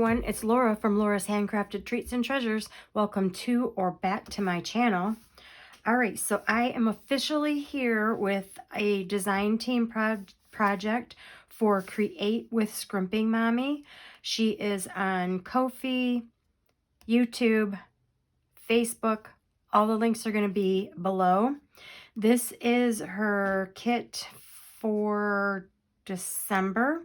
everyone, it's Laura from Laura's Handcrafted Treats and Treasures. Welcome to or back to my channel. Alright, so I am officially here with a design team project for Create with Scrimping Mommy. She is on Ko-fi, YouTube, Facebook. All the links are going to be below. This is her kit for December.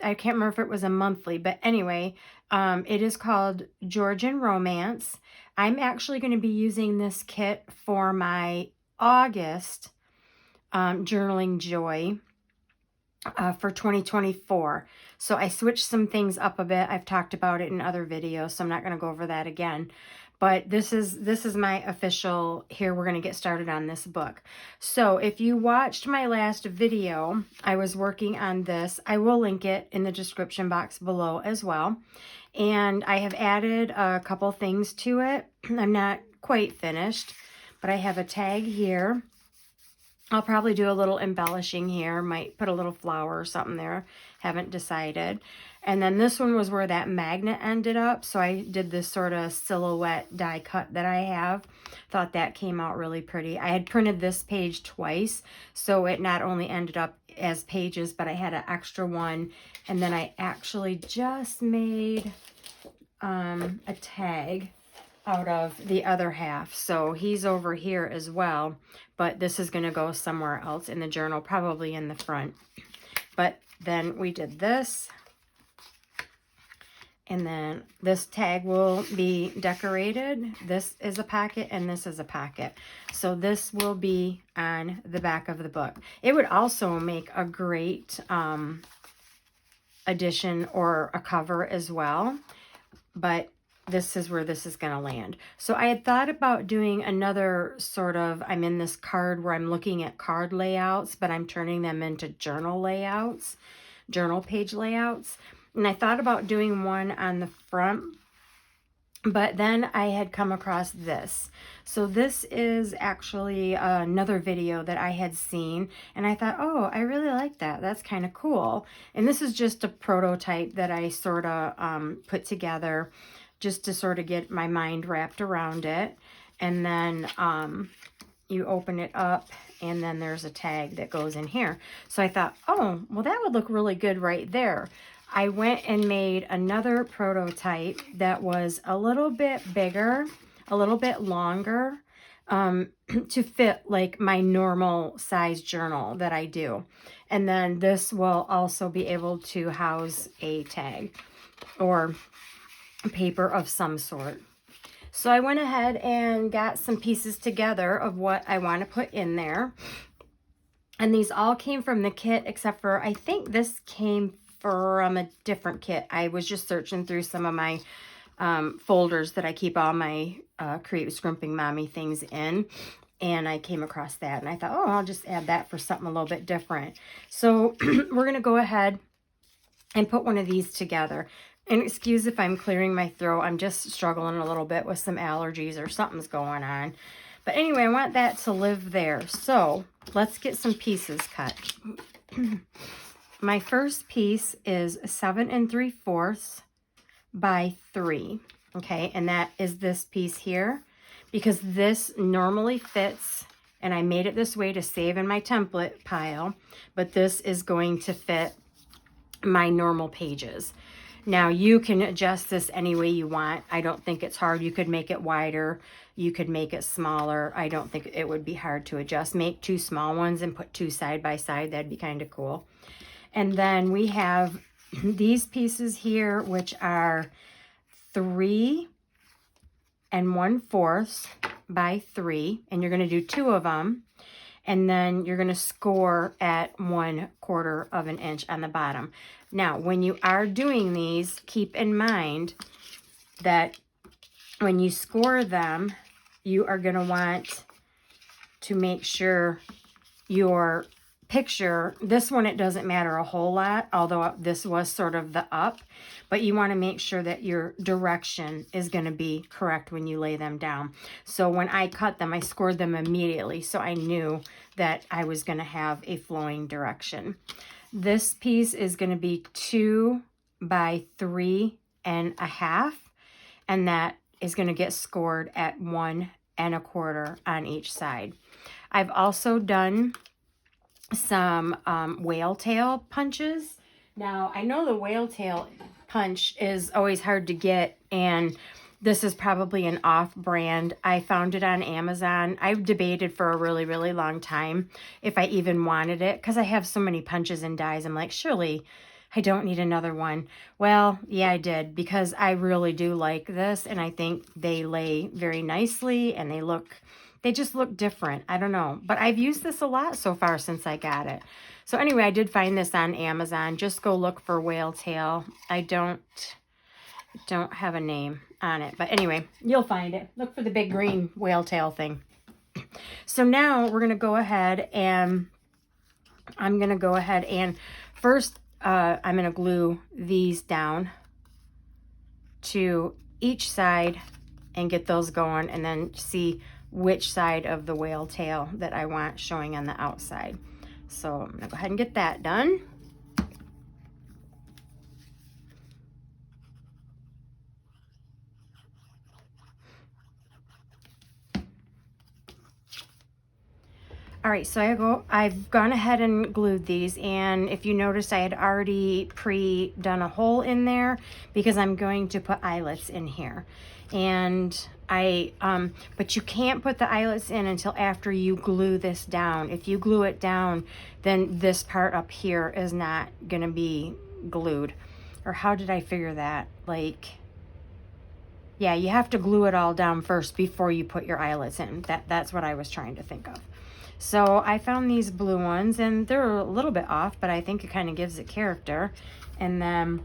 I can't remember if it was a monthly, but anyway, it is called Georgian Romance. I'm actually going to be using this kit for my August journaling J.O.Y. For 2024. So I switched some things up a bit. I've talked about it in other videos, so I'm not going to go over that again. But this is my official, here we're going to get started on this book. So if you watched my last video, I was working on this. I will link it in the description box below as well. And I have added a couple things to it. I'm not quite finished, but I have a tag here. I'll probably do a little embellishing here. Might put a little flower or something there. Haven't decided. And then this one was where that magnet ended up. So I did this sort of silhouette die cut that I have. Thought that came out really pretty. I had printed this page twice. So it not only ended up as pages, but I had an extra one. And then I actually just made a tag out of the other half. So he's over here as well, but this is going to go somewhere else in the journal, probably in the front. But then we did this, and then this tag will be decorated. This is a pocket and this is a pocket. So this will be on the back of the book. It would also make a great addition or a cover as well, but this is where this is going to land. So I had thought about doing another sort of, I'm in this card where I'm looking at card layouts, but I'm turning them into journal layouts, journal page layouts. And I thought about doing one on the front, but then I had come across this. So this is actually another video that I had seen, and I thought, oh, I really like that. That's kind of cool. And this is just a prototype that I sort of put together just to sort of get my mind wrapped around it. And then you open it up, and then there's a tag that goes in here. So I thought, oh, well, that would look really good right there. I went and made another prototype that was a little bit bigger, a little bit longer, to fit like my normal size journal that I do. And then this will also be able to house a tag or paper of some sort. So I went ahead and got some pieces together of what I want to put in there. And these all came from the kit, except for I think this came from a different kit. I was just searching through some of my folders that I keep all my Create with Scrimping Mommy things in. And I came across that, and I thought, oh, I'll just add that for something a little bit different. So we're going to go ahead and put one of these together. And excuse if I'm clearing my throat. I'm just struggling a little bit with some allergies or something's going on. But anyway, I want that to live there. So let's get some pieces cut. My first piece is 7 3/4 by 3. Okay, and that is this piece here, because this normally fits, and I made it this way to save in my template pile, but this is going to fit my normal pages. Now, you can adjust this any way you want. I don't think it's hard. You could make it wider. You could make it smaller. I don't think it would be hard to adjust. Make 2 small ones and put 2 side by side. That'd be kind of cool. And then we have these pieces here, which are 3 1/4 by 3. And you're going to do 2 of them. And then you're going to score at 1/4 of an inch on the bottom. Now, when you are doing these, keep in mind that when you score them, you are going to want to make sure your picture, this one, it doesn't matter a whole lot, although this was sort of the up, but you want to make sure that your direction is going to be correct when you lay them down. So when I cut them, I scored them immediately, so I knew that I was going to have a flowing direction. This piece is going to be 2 by 3 1.5, and that is going to get scored at 1.25 on each side. I've also done some whale tail punches. Now, I know the whale tail punch is always hard to get, and this is probably an off-brand. I found it on Amazon. I've debated for a really, really long time if I even wanted it, because I have so many punches and dies. I'm like, surely I don't need another one. Well, yeah, I did, because I really do like this, and I think they lay very nicely, and they just look different. I don't know, but I've used this a lot so far since I got it. So anyway, I did find this on Amazon. Just go look for whale tail. I don't have a name on it, but anyway, you'll find it. Look for the big green whale tail thing. So now we're going to go ahead and I'm going to go ahead and first I'm going to glue these down to each side and get those going, and then see which side of the whale tail that I want showing on the outside. So I'm going to go ahead and get that done. All right, so I've gone ahead and glued these, and if you notice, I had already pre-done a hole in there because I'm going to put eyelets in here. And but you can't put the eyelets in until after you glue this down. If you glue it down, then this part up here is not gonna be glued. Or how did I figure that? Like, yeah, you have to glue it all down first before you put your eyelets in. That's what I was trying to think of. So I found these blue ones, and they're a little bit off, but I think it kind of gives it character. And then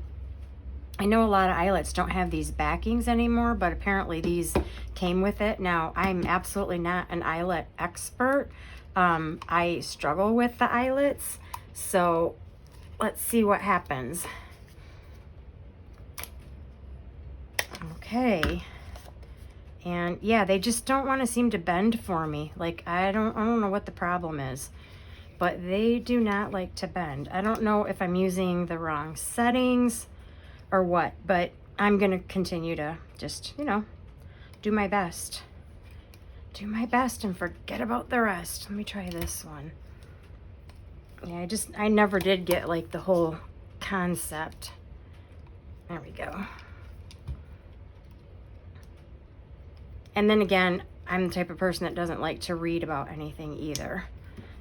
I know a lot of eyelets don't have these backings anymore, but apparently these came with it. Now, I'm absolutely not an eyelet expert. I struggle with the eyelets, so let's see what happens. Okay. And yeah, they just don't want to seem to bend for me. Like, I don't know what the problem is, but they do not like to bend. I don't know if I'm using the wrong settings or what, but I'm going to continue to just, you know, do my best. Do my best and forget about the rest. Let me try this one. Yeah, I never did get like the whole concept. There we go. And then again, I'm the type of person that doesn't like to read about anything either.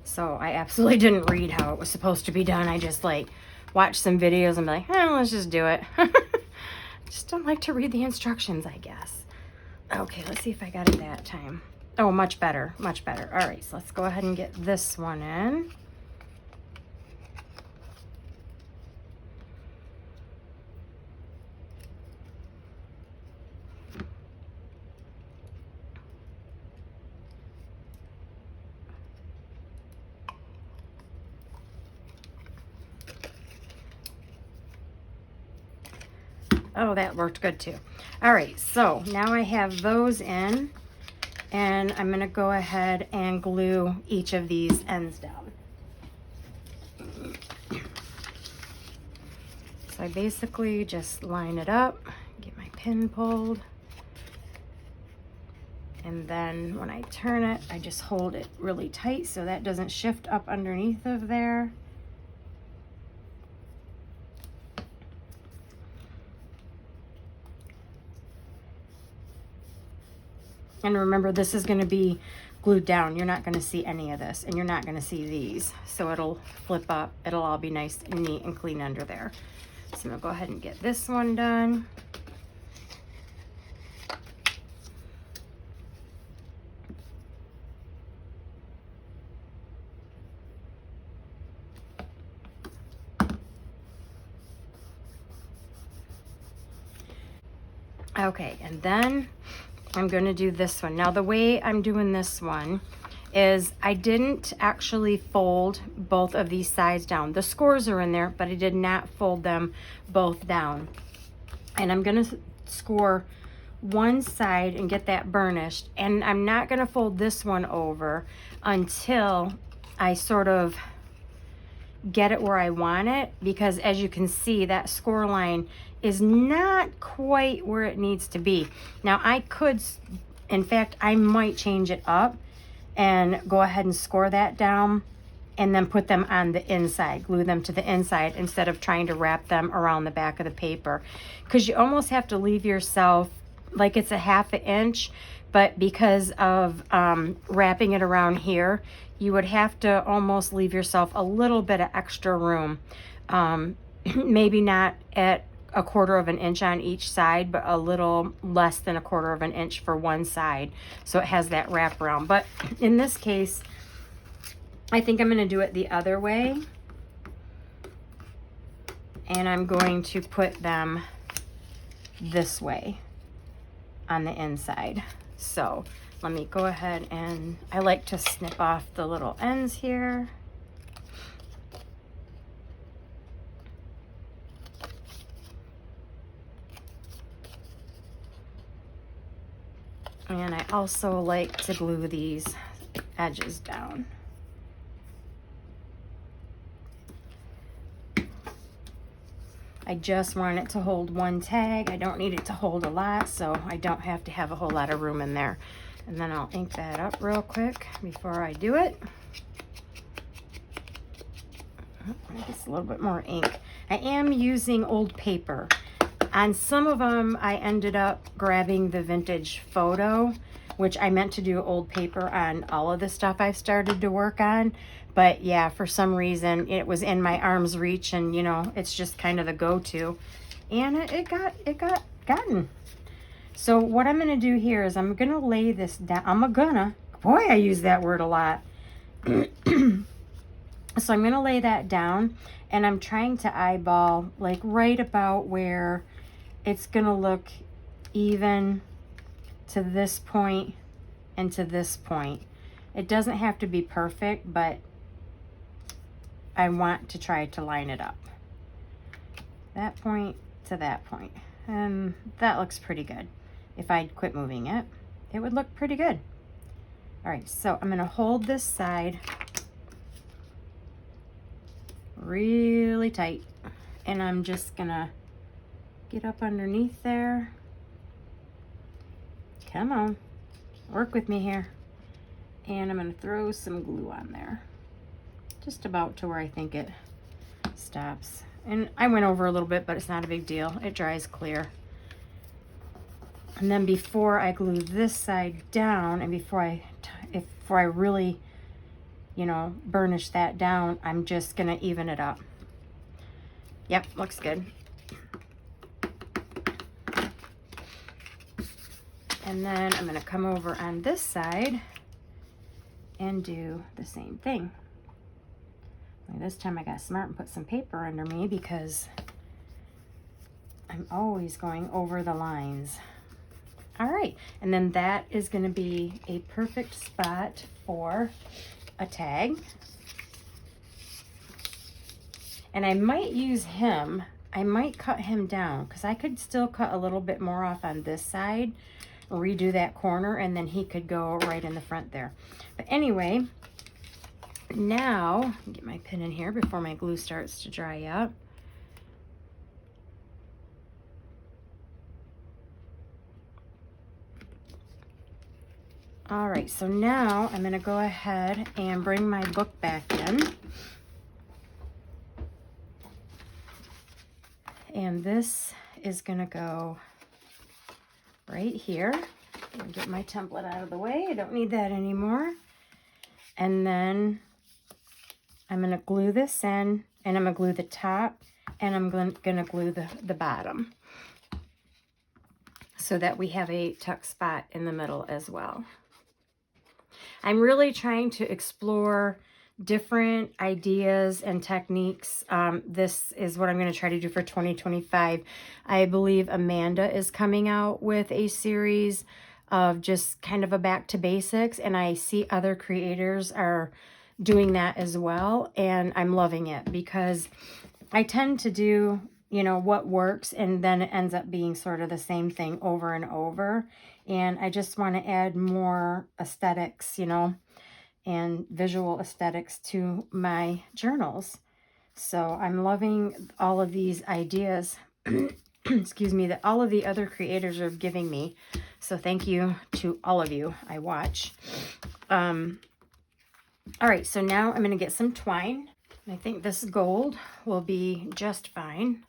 So I absolutely didn't read how it was supposed to be done. I just like watched some videos and be like, let's just do it. Just don't like to read the instructions, I guess. Okay, let's see if I got it that time. Oh, much better, much better. All right, so let's go ahead and get this one in. Oh, that worked good too. All right, so now I have those in, and I'm gonna go ahead and glue each of these ends down. So I basically just line it up, get my pin pulled, and then when I turn it, I just hold it really tight so that doesn't shift up underneath of there. And remember, this is going to be glued down. You're not going to see any of this, and you're not going to see these. So it'll flip up. It'll all be nice and neat and clean under there. So I'm going to go ahead and get this one done. Okay, and then I'm going to do this one. Now, the way I'm doing this one is I didn't actually fold both of these sides down. The scores are in there, but I did not fold them both down. And I'm going to score one side and get that burnished. And I'm not going to fold this one over until I sort of get it where I want it, because as you can see, that score line is not quite where it needs to be. Now I could, in fact, I might change it up and go ahead and score that down and then put them on the inside, glue them to the inside instead of trying to wrap them around the back of the paper. Because you almost have to leave yourself, like it's a 1/2 inch, but because of wrapping it around here, you would have to almost leave yourself a little bit of extra room. Maybe not at 1/4 inch on each side, but a little less than 1/4 inch for one side, so it has that wrap around. But in this case, I think I'm going to do it the other way, and I'm going to put them this way on the inside. So let me go ahead, and I like to snip off the little ends here. And I also like to glue these edges down. I just want it to hold one tag. I don't need it to hold a lot, so I don't have to have a whole lot of room in there. And then I'll ink that up real quick before I do it. Just a little bit more ink. I am using old paper. On some of them, I ended up grabbing the vintage photo, which I meant to do old paper on all of the stuff I've started to work on. But yeah, for some reason, it was in my arm's reach, and you know, it's just kind of the go-to. And it got gotten. So what I'm gonna do here is I'm gonna lay this down. Boy, I use that word a lot. So I'm gonna lay that down, and I'm trying to eyeball like right about where it's gonna look even to this point and to this point. It doesn't have to be perfect, but I want to try to line it up. That point to that point. And that looks pretty good. If I quit moving it, it would look pretty good. All right, so I'm gonna hold this side really tight, and I'm just gonna get up underneath there. Come on, work with me here. And I'm gonna throw some glue on there, just about to where I think it stops. And I went over a little bit, but it's not a big deal. It dries clear. And then before I glue this side down, and before I really, you know, burnish that down, I'm just gonna even it up. Yep, looks good. And then I'm gonna come over on this side and do the same thing. Only this time I got smart and put some paper under me, because I'm always going over the lines. All right, and then that is gonna be a perfect spot for a tag. And I might use him, I might cut him down, because I could still cut a little bit more off on this side, redo that corner, and then he could go right in the front there. But anyway, now, get my pin in here before my glue starts to dry up. All right, so now I'm gonna go ahead and bring my book back in. And this is gonna go right here. I'm gonna get my template out of the way. I don't need that anymore. And then I'm gonna glue this in, and I'm gonna glue the top, and I'm gonna glue the bottom, so that we have a tuck spot in the middle as well. I'm really trying to explore different ideas and techniques. This is what I'm going to try to do for 2025. I believe Amanda is coming out with a series of just kind of a back to basics, and I see other creators are doing that as well, and I'm loving it, because I tend to do, you know, what works, and then it ends up being sort of the same thing over and over. And I just want to add more aesthetics, you know, and visual aesthetics to my journals. So I'm loving all of these ideas, excuse me, that all of the other creators are giving me. So thank you to all of you I watch. All right, so now I'm going to get some twine. I think this gold will be just fine.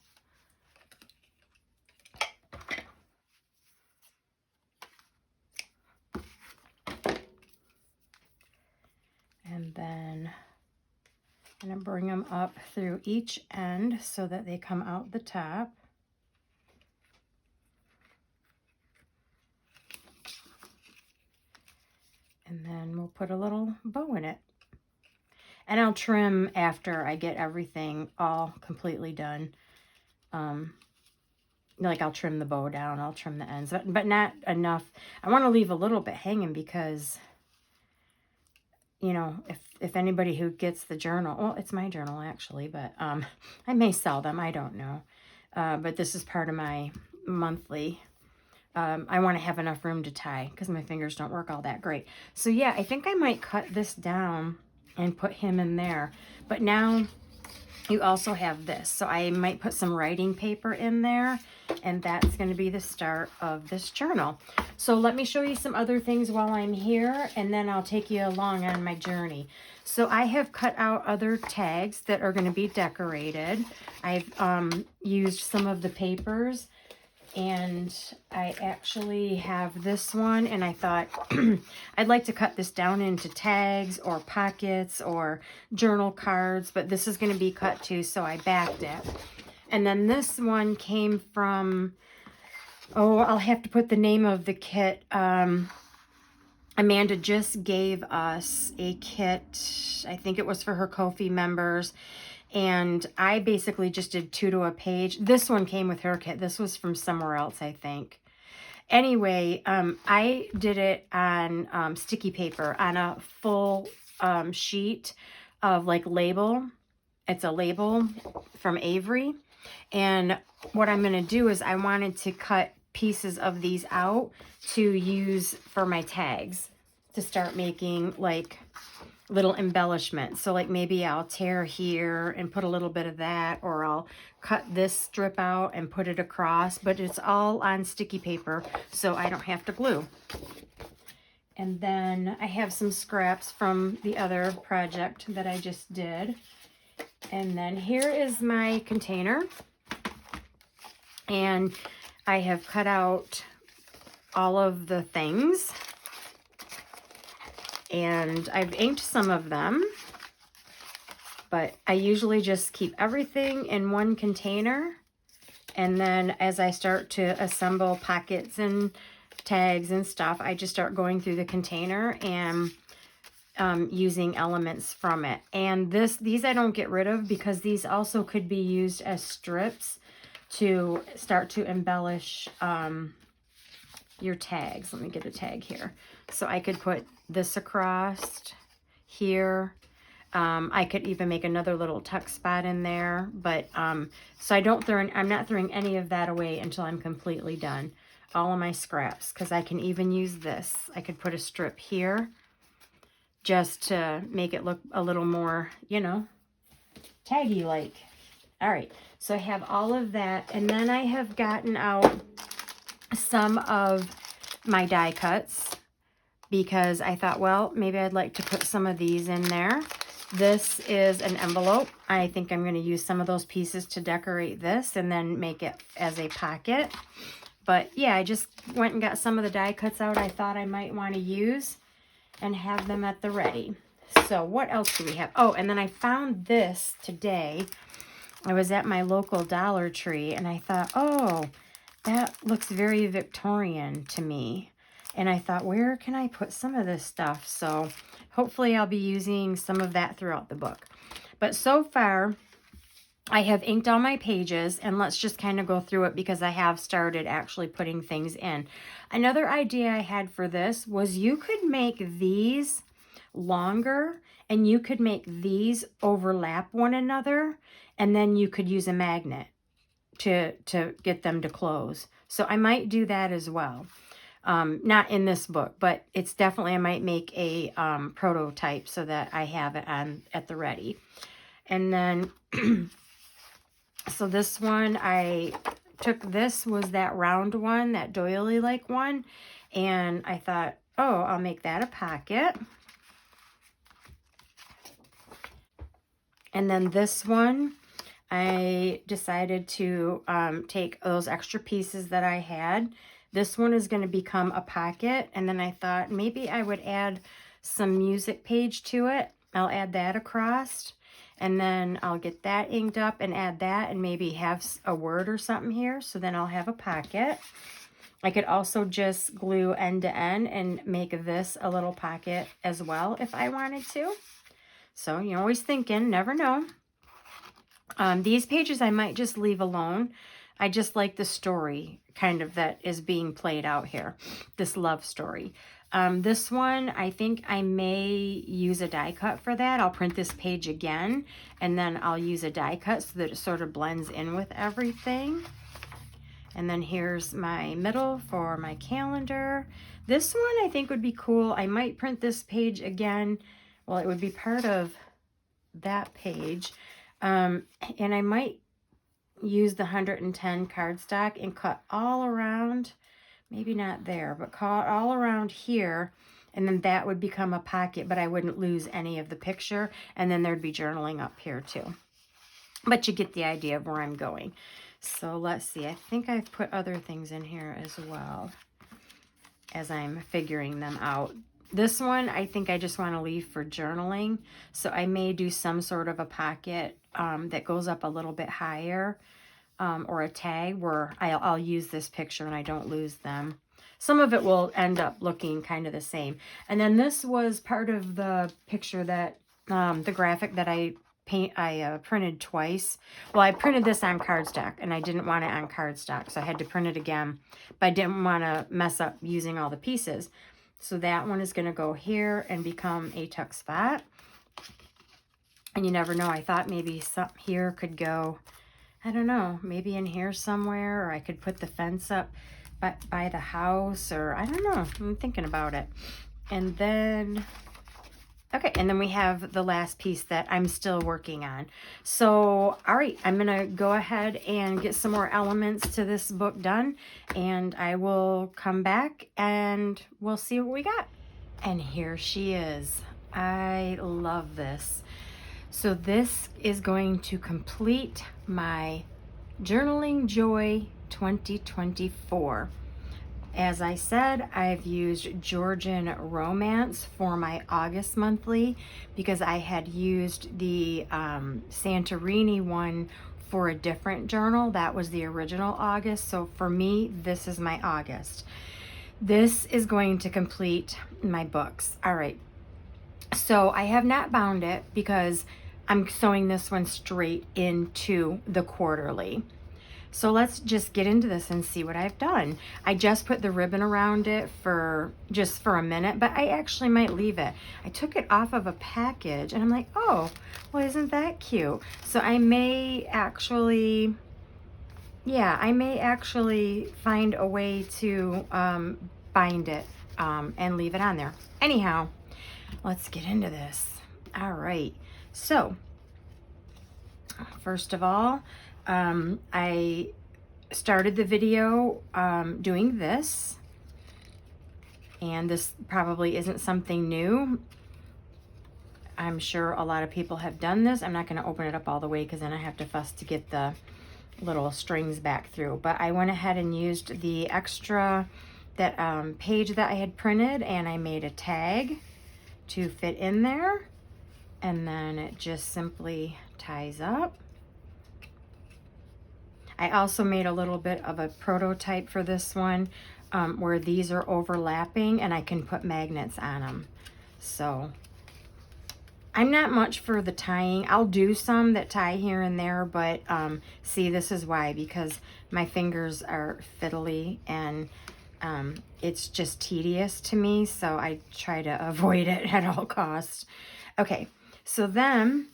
And then I'm going to bring them up through each end so that they come out the top. And then we'll put a little bow in it. And I'll trim after I get everything all completely done. Like I'll trim the bow down, I'll trim the ends, but not enough. I want to leave a little bit hanging because, you know, if anybody who gets the journal, well, it's my journal actually, but I may sell them, I don't know. But this is part of my monthly. I want to have enough room to tie because my fingers don't work all that great. So yeah, I think I might cut this down and put him in there. But now you also have this. So I might put some writing paper in there, and that's going to be the start of this journal. So let me show you some other things while I'm here, and then I'll take you along on my journey. So I have cut out other tags that are going to be decorated. I've used some of the papers, and I actually have this one, and I thought I'd like to cut this down into tags or pockets or journal cards, but this is going to be cut too, so I backed it. And then this one came from, oh, I'll have to put the name of the kit. Amanda just gave us a kit, I think it was for her Ko-fi members, and I basically just did 2 to a page. This one came with her kit. This was from somewhere else, I think. Anyway, I did it on sticky paper on a full sheet of like label. It's a label from Avery. And what I'm going to do is I wanted to cut pieces of these out to use for my tags to start making like little embellishments. So like maybe I'll tear here and put a little bit of that, or I'll cut this strip out and put it across, but it's all on sticky paper so I don't have to glue. And then I have some scraps from the other project that I just did. And then here is my container, and I have cut out all of the things, and I've inked some of them, but I usually just keep everything in one container, and then as I start to assemble pockets and tags and stuff, I just start going through the container and using elements from it. And these I don't get rid of because these also could be used as strips to start to embellish your tags. Let me get a tag here. So I could put this across here. I could even make another little tuck spot in there, but so I'm not throwing any of that away until I'm completely done. All of my scraps, because I can even use this. I could put a strip here just to make it look a little more, you know, taggy like. All right, so I have all of that, and then I have gotten out some of my die cuts because I thought, well, maybe I'd like to put some of these in there. This is an envelope. I think I'm going to use some of those pieces to decorate this and then make it as a pocket. But yeah, I just went and got some of the die cuts out I thought I might want to use and have them at the ready. So what else do we have? Oh, and then I found this today. I was at my local Dollar Tree, and I thought, oh, that looks very Victorian to me. And I thought, where can I put some of this stuff? So hopefully I'll be using some of that throughout the book. But so far, I have inked all my pages, and let's just kind of go through it because I have started actually putting things in. Another idea I had for this was you could make these longer, and you could make these overlap one another, and then you could use a magnet to get them to close. So I might do that as well. Not in this book, but it's definitely, I might make a prototype so that I have it on at the ready. And then, so this one, I took this, was that round one, that doily-like one. And I thought, oh, I'll make that a pocket. And then this one, I decided to take those extra pieces that I had. This one is going to become a pocket. And then I thought maybe I would add some music page to it. I'll add that across. And then I'll get that inked up and add that and maybe have a word or something here. So then I'll have a pocket. I could also just glue end to end and make this a little pocket as well if I wanted to. So you're always thinking, never know. These pages I might just leave alone. I just like the story kind of that is being played out here, this love story. This one, I think I may use a die cut for that. I'll print this page again, and then I'll use a die cut so that it sort of blends in with everything. And then here's my middle for my calendar. This one I think would be cool. I might print this page again. Well, it would be part of that page. And I might use the 110 cardstock and cut all around, maybe not there, but cut all around here. And then that would become a pocket, but I wouldn't lose any of the picture. And then there'd be journaling up here too. But you get the idea of where I'm going. So let's see. I think I've put other things in here as well as I'm figuring them out. This one, I think I just want to leave for journaling. So I may do some sort of a pocket that goes up a little bit higher, or a tag where I'll use this picture and I don't lose them. Some of it will end up looking kind of the same. And then this was part of the picture that, the graphic that I printed twice. Well, I printed this on cardstock and I didn't want it on cardstock, so I had to print it again, but I didn't want to mess up using all the pieces. So that one is going to go here and become a tuck spot. And you never know, I thought maybe some here could go, I don't know, maybe in here somewhere, or I could put the fence up by the house, or I don't know, I'm thinking about it. And then, okay, and then we have the last piece that I'm still working on. So, all right, I'm going to go ahead and get some more elements to this book done, and I will come back and we'll see what we got. And here she is. I love this. So this is going to complete my Journaling Joy 2024. As I said, I've used Georgian Romance for my August monthly because I had used the Santorini one for a different journal. That was the original August. So for me, this is my August. This is going to complete my books. All right. So I have not bound it because I'm sewing this one straight into the quarterly. So let's just get into this and see what I've done. I just put the ribbon around it for just for a minute, but I actually might leave it. I took it off of a package and I'm like, oh, well, isn't that cute? So I may actually, yeah, I may actually find a way to bind it and leave it on there. Anyhow, let's get into this. All right. So, first of all, I started the video doing this, and this probably isn't something new. I'm sure a lot of people have done this. I'm not going to open it up all the way because then I have to fuss to get the little strings back through. But I went ahead and used the extra that page that I had printed, and I made a tag to fit in there. And then it just simply ties up. I also made a little bit of a prototype for this one where these are overlapping and I can put magnets on them. So I'm not much for the tying. I'll do some that tie here and there, but see, this is why, because my fingers are fiddly and it's just tedious to me. So I try to avoid it at all costs. Okay. So then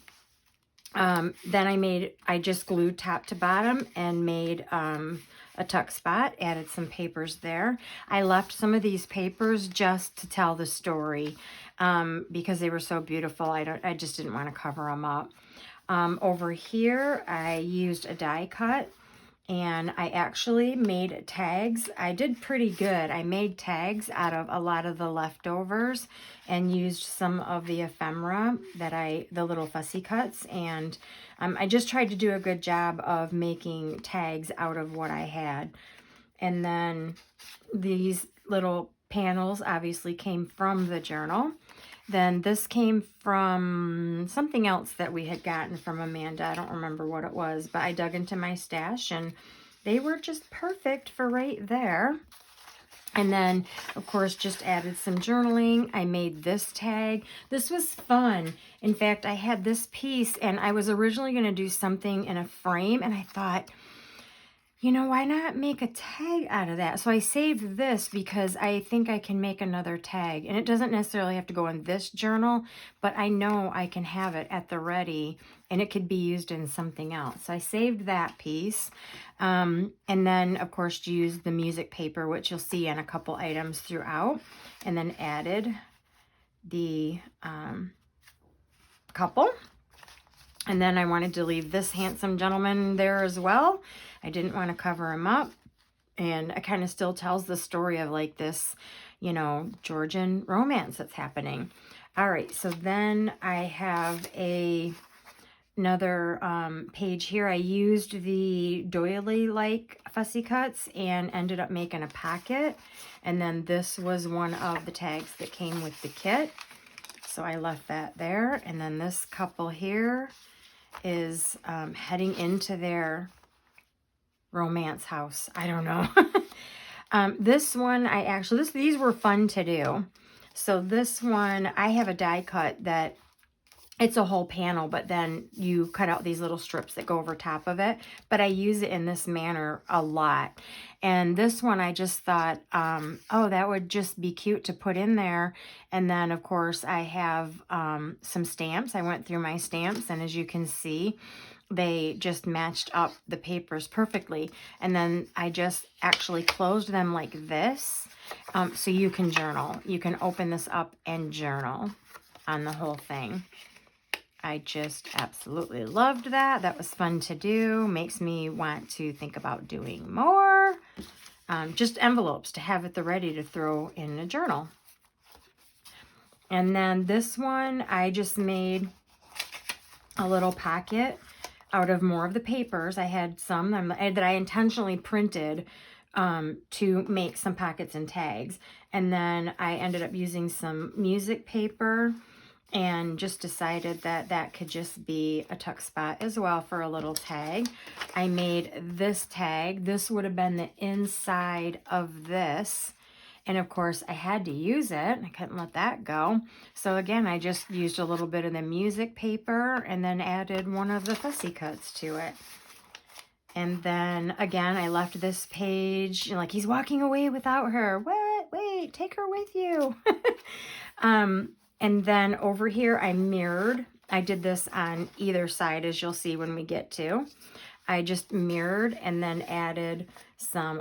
I just glued top to bottom and made a tuck spot, added some papers there. I left some of these papers just to tell the story because they were so beautiful. I just didn't want to cover them up. Over here, I used a die cut, and I actually made tags. I did pretty good. I made tags out of a lot of the leftovers and used some of the ephemera the little fussy cuts, and I just tried to do a good job of making tags out of what I had. And then these little panels obviously came from the journal. Then this came from something else that we had gotten from Amanda. I don't remember what it was, but I dug into my stash and they were just perfect for right there. And then, of course, just added some journaling. I made this tag. This was fun. In fact, I had this piece and I was originally going to do something in a frame, and I thought, you know, why not make a tag out of that? So I saved this because I think I can make another tag. And it doesn't necessarily have to go in this journal, but I know I can have it at the ready and it could be used in something else. So I saved that piece. And then, of course, used the music paper, which you'll see in a couple items throughout. And then added the couple. And then I wanted to leave this handsome gentleman there as well. I didn't want to cover him up. And it kind of still tells the story of like this, you know, Georgian romance that's happening. All right, so then I have another page here. I used the doily-like fussy cuts and ended up making a pocket. And then this was one of the tags that came with the kit. So I left that there. And then this couple here is heading into their romance house. I don't know. This one, these were fun to do. So this one, I have a die cut that it's a whole panel, but then you cut out these little strips that go over top of it. But I use it in this manner a lot. And this one, I just thought, oh, that would just be cute to put in there. And then, of course, I have some stamps. I went through my stamps, and as you can see, they just matched up the papers perfectly. And then I just actually closed them like this. So you can journal. You can open this up and journal on the whole thing. I just absolutely loved that. That was fun to do. Makes me want to think about doing more. Just envelopes to have at the ready to throw in a journal. And then this one, I just made a little pocket out of more of the papers. I had some that I intentionally printed to make some pockets and tags. And then I ended up using some music paper and just decided that that could just be a tuck spot as well for a little tag. I made this tag. This would have been the inside of this. And of course, I had to use it. I couldn't let that go. So again, I just used a little bit of the music paper and then added one of the fussy cuts to it. And then again, I left this page, like, he's walking away without her. What? Wait, take her with you. And then over here, I mirrored. I did this on either side, as you'll see when we get to. I just mirrored and then added some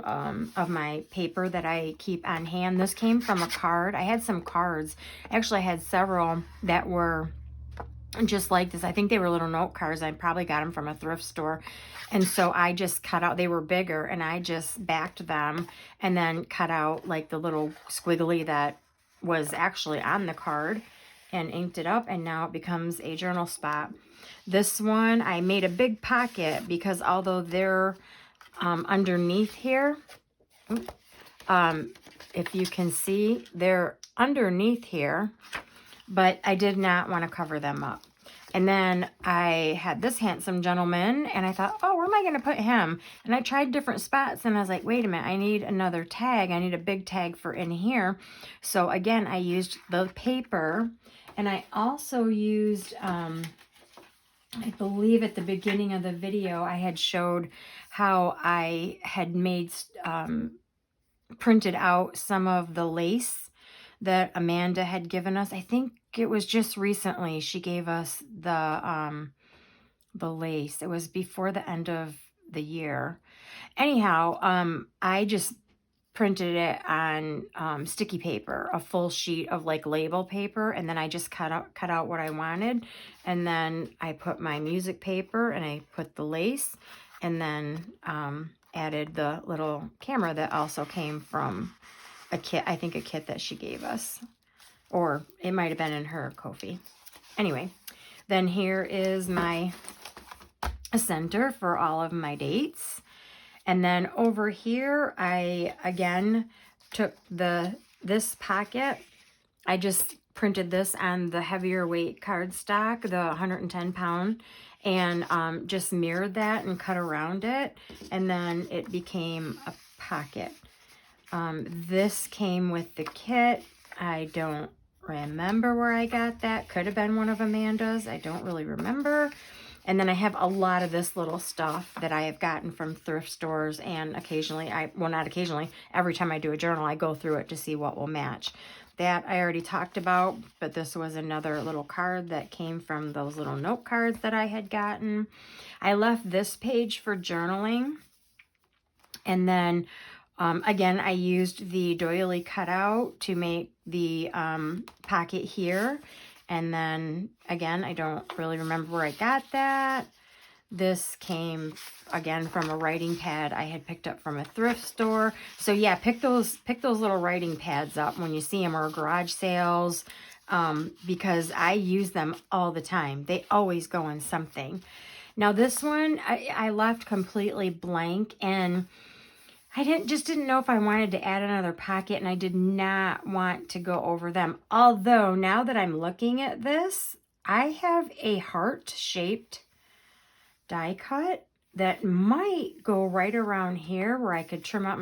of my paper that I keep on hand. This came from a card. I had some cards. Actually, I had several that were just like this. I think they were little note cards. I probably got them from a thrift store. And so I just cut out, they were bigger, and I just backed them and then cut out like the little squiggly that was actually on the card and inked it up, and now it becomes a journal spot. This one, I made a big pocket because although they're underneath here, if you can see, they're underneath here, but I did not want to cover them up. And then I had this handsome gentleman, and I thought, oh, where am I going to put him? And I tried different spots, and I was like, wait a minute, I need another tag. I need a big tag for in here. So again, I used the paper, and I also used, I believe at the beginning of the video, I had showed how I had made, printed out some of the lace that Amanda had given us. I think it was just recently she gave us the lace. It was before the end of the year. Anyhow, I just printed it on sticky paper, a full sheet of like label paper, and then I just cut out what I wanted, and then I put my music paper and I put the lace, and then added the little camera that also came from a kit, I think a kit that she gave us, or it might have been in her Ko-fi. Anyway, then here is my center for all of my dates. And then over here, I again took this pocket. I just printed this on the heavier weight cardstock, the 110 pound, and just mirrored that and cut around it. And then it became a pocket. This came with the kit. I don't remember where I got that. Could have been one of Amanda's. I don't really remember. And then I have a lot of this little stuff that I have gotten from thrift stores, and occasionally, well, not occasionally, every time I do a journal, I go through it to see what will match. That I already talked about, but this was another little card that came from those little note cards that I had gotten. I left this page for journaling. And then, again, I used the doily cutout to make the pocket here. And then, again, I don't really remember where I got that. This came, again, from a writing pad I had picked up from a thrift store. So, yeah, pick those little writing pads up when you see them, or garage sales, because I use them all the time. They always go in something. Now, this one, I left completely blank, and I didn't know if I wanted to add another pocket, and I did not want to go over them. Although, now that I'm looking at this, I have a heart-shaped die cut that might go right around here where I could trim up.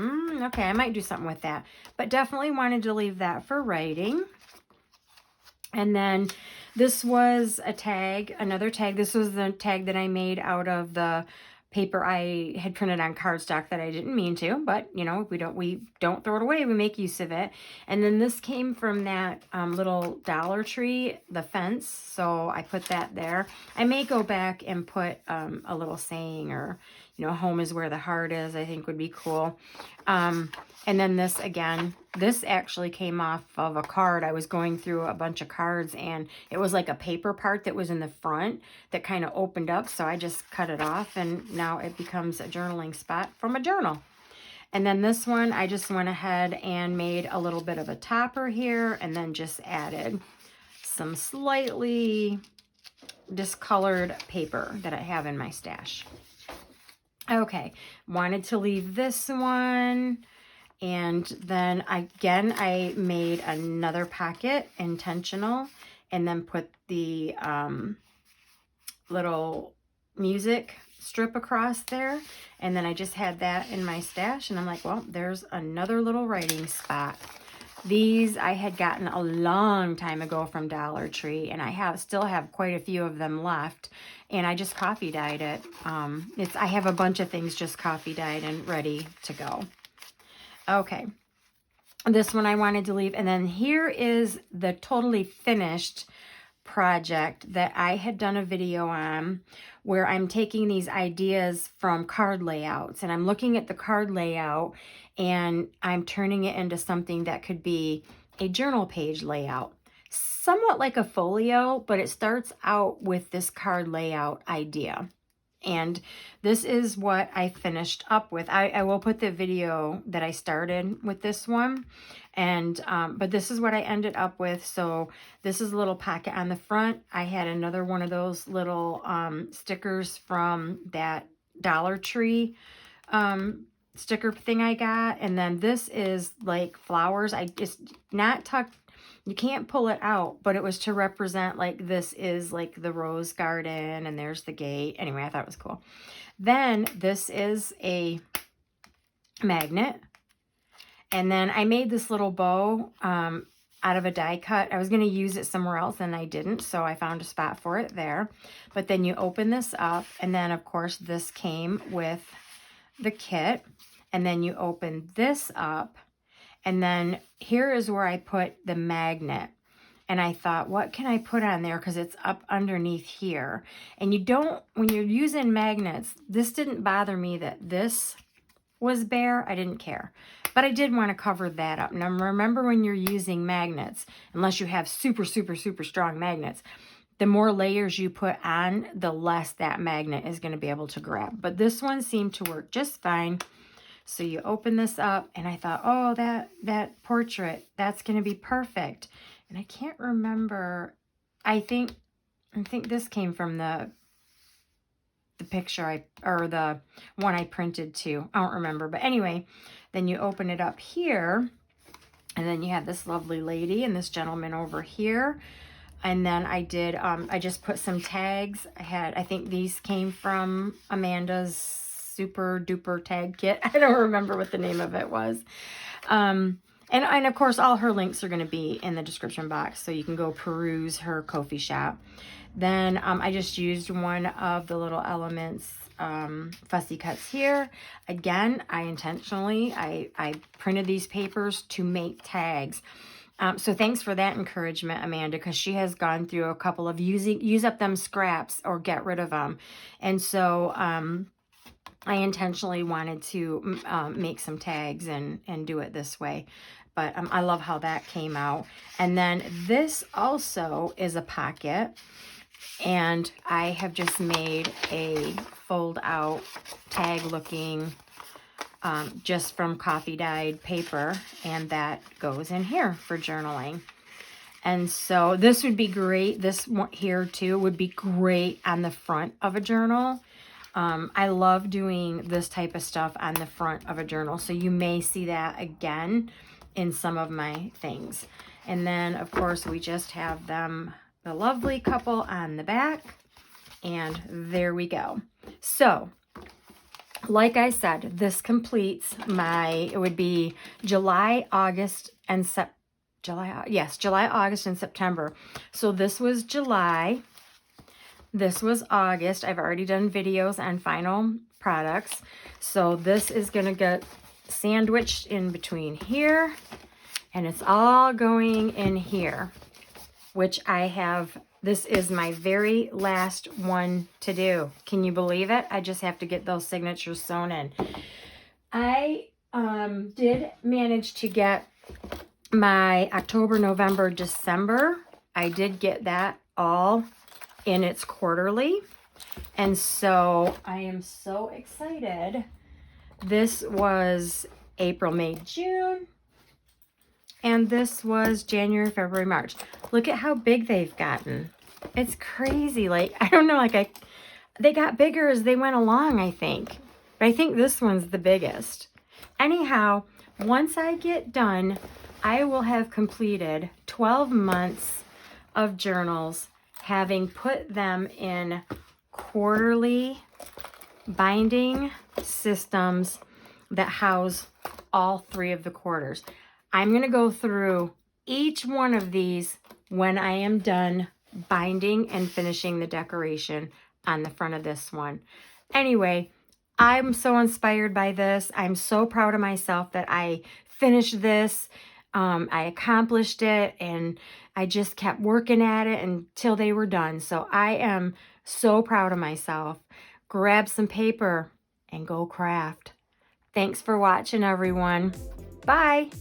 Okay, I might do something with that. But definitely wanted to leave that for writing. And then this was a tag, another tag. This was the tag that I made out of the paper I had printed on cardstock that I didn't mean to, but you know, we don't throw it away, we make use of it. And then this came from that little Dollar Tree, the fence, so I put that there. I may go back and put a little saying, or you know, home is where the heart is, I think would be cool. And then this, again, this actually came off of a card. I was going through a bunch of cards, and it was like a paper part that was in the front that kind of opened up. So I just cut it off, and now it becomes a journaling spot from a journal. And then this one, I just went ahead and made a little bit of a topper here, and then just added some slightly discolored paper that I have in my stash. Okay, wanted to leave this one. And then again, I made another pocket, intentional, and then put the little music strip across there. And then I just had that in my stash, and I'm like, well, there's another little writing spot. These I had gotten a long time ago from Dollar Tree, and I still have quite a few of them left, and I just coffee dyed it. I have a bunch of things just coffee dyed and ready to go. Okay, this one I wanted to leave. And then here is the totally finished project that I had done a video on, where I'm taking these ideas from card layouts, and I'm looking at the card layout, and I'm turning it into something that could be a journal page layout. Somewhat like a folio, but it starts out with this card layout idea. And this is what I finished up with. I will put the video that I started with this one. And but this is what I ended up with. So this is a little pocket on the front. I had another one of those little stickers from that Dollar Tree sticker thing I got. And then this is like flowers. I just not tucked. You can't pull it out, but it was to represent, like, this is like the rose garden, and there's the gate. Anyway, I thought it was cool. Then this is a magnet. And then I made this little bow out of a die cut. I was going to use it somewhere else, and I didn't, so I found a spot for it there. But then you open this up, and then, of course, this came with the kit. And then you open this up. And then here is where I put the magnet. And I thought, what can I put on there? Because it's up underneath here. And you don't, when you're using magnets, this didn't bother me that this was bare. I didn't care. But I did want to cover that up. Now, remember when you're using magnets, unless you have super, super, super strong magnets, the more layers you put on, the less that magnet is going to be able to grab. But this one seemed to work just fine. So you open this up, and I thought, oh, that portrait, that's going to be perfect. And I can't remember. I think this came from the picture or the one I printed too. I don't remember. But anyway, then you open it up here, and then you have this lovely lady and this gentleman over here. And then I did, I just put some tags. I think these came from Amanda's super duper tag kit. I don't remember what the name of it was. And of course, all her links are going to be in the description box, so you can go peruse her Ko-fi shop. Then I just used one of the little Elements fussy cuts here. Again, I intentionally, I printed these papers to make tags. So thanks for that encouragement, Amanda, because she has gone through a couple of use up them scraps or get rid of them. And so I intentionally wanted to make some tags and do it this way. But I love how that came out. And then this also is a pocket. And I have just made a fold out tag looking just from coffee dyed paper, and that goes in here for journaling. And so this would be great. This one here too would be great on the front of a journal. I love doing this type of stuff on the front of a journal. So you may see that again in some of my things. And then of course we just have them, the lovely couple on the back, and there we go. So like I said, this completes it would be July, August, and July, August, and September. So this was July. This was August. I've already done videos on final products. So this is going to get sandwiched in between here, and it's all going in here, which I have. This is my very last one to do. Can you believe it? I just have to get those signatures sewn in. I did manage to get my October, November, December. I did get that all in its quarterly. And so I am so excited. This was April, May, June. And this was January, February, March. Look at how big they've gotten. It's crazy. Like, I don't know, like they got bigger as they went along, I think. But I think this one's the biggest. Anyhow, once I get done, I will have completed 12 months of journals, having put them in quarterly binding systems that house all 3 of the quarters. I'm going to go through each one of these when I am done binding and finishing the decoration on the front of this one. Anyway, I'm so inspired by this. I'm so proud of myself that I finished this. I accomplished it, and I just kept working at it until they were done. So I am so proud of myself. Grab some paper and go craft. Thanks for watching, everyone. Bye.